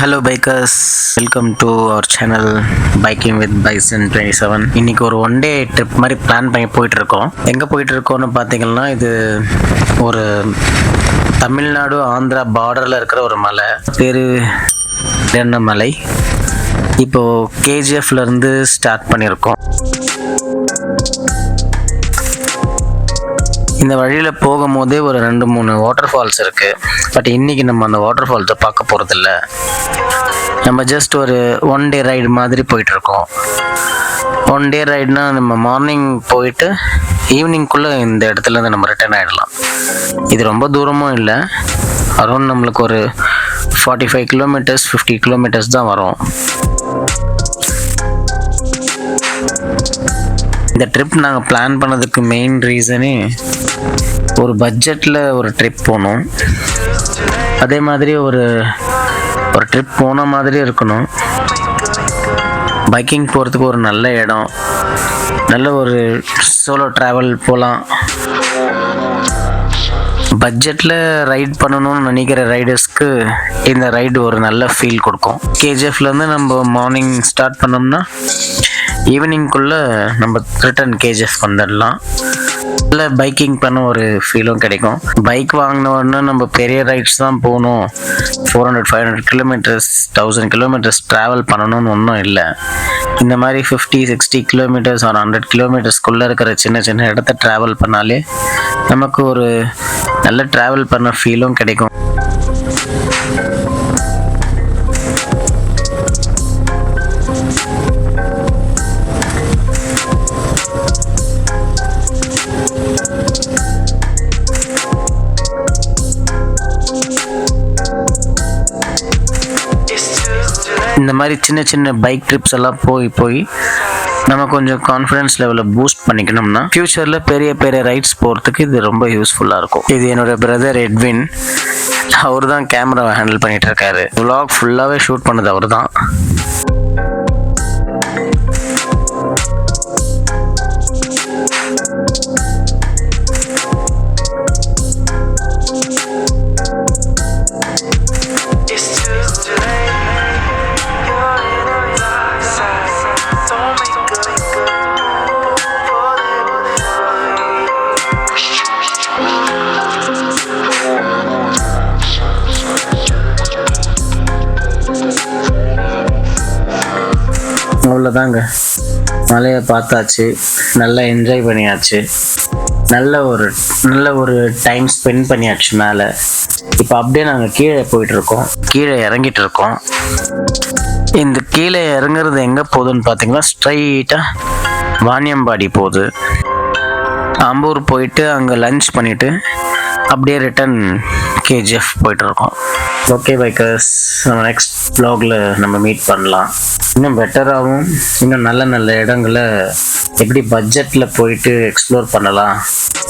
Hello bikers, welcome to our channel biking with bison 27. இன்னைக்கு ஒரு one day trip மாதிரி plan பண்ணி போயிட்டுருக்கோம். எங்கே போயிட்டுருக்கோன்னு பார்த்தீங்கன்னா, இது ஒரு தமிழ்நாடு ஆந்திரா பார்டரில் இருக்கிற ஒரு மலை, பேர் மலை. இப்போது கேஜிஎஃப்லேருந்து ஸ்டார்ட் பண்ணியிருக்கோம். இந்த வழியில் போகும்போதே ஒரு 2-3 வாட்டர் ஃபால்ஸ் இருக்குது. பட் இன்றைக்கி நம்ம அந்த வாட்டர் ஃபால்ஸை பார்க்க போகிறதில்ல. நம்ம ஜஸ்ட் ஒரு ஒன் டே ரைடு மாதிரி போயிட்டுருக்கோம். ஒன் டே ரைடுனா நம்ம மார்னிங் போயிட்டு ஈவினிங்குள்ளே இந்த இடத்துலேருந்து நம்ம ரிட்டர்ன் ஆகிடலாம். இது ரொம்ப தூரமும் இல்லை, அரௌண்ட் நம்மளுக்கு ஒரு 45 கிலோமீட்டர்ஸ் 50 கிலோமீட்டர்ஸ் தான் வரும். இந்த ட்ரிப் நாங்கள் பிளான் பண்ணதுக்கு மெயின் ரீசனே ஒரு பட்ஜெட்டில் ஒரு ட்ரிப் போகணும். அதே மாதிரி ஒரு ட்ரிப் போன மாதிரி இருக்கணும். பைக்கிங் போகிறதுக்கு ஒரு நல்ல இடம், நல்ல ஒரு சோலோ ட்ராவல் போகலாம். பட்ஜெட்டில் ரைட் பண்ணணும்னு நினைக்கிற ரைடர்ஸ்க்கு இந்த ரைடு ஒரு நல்ல ஃபீல் கொடுக்கும். கேஜிஎஃப்லேருந்து நம்ம மார்னிங் ஸ்டார்ட் பண்ணோம்னா ஈவினிங்குள்ளே நம்ம ரிட்டர்ன் கேஜிஎஃப் வந்துடலாம். நல்ல பைக்கிங் பண்ண ஒரு ஃபீலும் கிடைக்கும். பைக் வாங்கின உடனே நம்ம பெரிய ரைட்ஸ் தான் போகணும், 400-500 கிலோமீட்டர்ஸ் 1000 கிலோமீட்டர்ஸ் ட்ராவல் பண்ணணும்னு ஒன்றும் இல்லை. இந்த மாதிரி 50-60 கிலோமீட்டர்ஸ் ஒரு 100 கிலோமீட்டர்ஸ்குள்ளே இருக்கிற சின்ன சின்ன இடத்த ட்ராவல் பண்ணாலே நமக்கு ஒரு நல்ல ட்ராவல் பண்ண ஃபீலும் கிடைக்கும். இந்த மாதிரி சின்ன சின்ன பைக் ட்ரிப்ஸ் எல்லாம் போய் நம்ம கொஞ்சம் கான்ஃபிடன்ஸ் லெவலில் பூஸ்ட் பண்ணிக்கணும்னா ஃப்யூச்சரில் பெரிய பெரிய ரைட்ஸ் போகிறதுக்கு இது ரொம்ப யூஸ்ஃபுல்லாக இருக்கும். இது என்னோட பிரதர் எட்வின், அவர் தான் கேமராவை ஹேண்டில் பண்ணிகிட்டு இருக்காரு. vlog ஃபுல்லாகவே ஷூட் பண்ணது அவர் தான். அவ்வளோதாங்க, மலையை பார்த்தாச்சு, நல்லா என்ஜாய் பண்ணியாச்சு, நல்ல ஒரு டைம் ஸ்பெண்ட் பண்ணியாச்சு மேலே. இப்போ அப்படியே நாங்கள் கீழே இறங்கிட்டு இருக்கோம். இந்த கீழே இறங்குறது எங்கே போகுதுன்னு பார்த்தீங்கன்னா, ஸ்ட்ரைட்டாக வாணியம்பாடி போகுது. ஆம்பூர் போயிட்டு அங்கே லஞ்ச் பண்ணிவிட்டு அப்படியே ரிட்டன் கேஜிஎஃப் போயிட்டுருக்கோம். ஓகே பைக்கர்ஸ், நம்ம நெக்ஸ்ட் வ்ளாகில் நம்ம மீட் பண்ணலாம். இன்னும் பெட்டராகவும் இன்னும் நல்ல நல்ல இடங்களை எப்படி பட்ஜெட்டில் போயிட்டு எக்ஸ்ப்ளோர் பண்ணலாம்,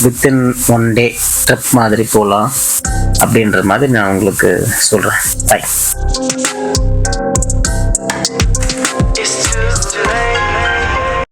வித்தின் ஒன் டே ட்ரிப் மாதிரி போகலாம் அப்படின்ற மாதிரி நான் உங்களுக்கு சொல்கிறேன். பை.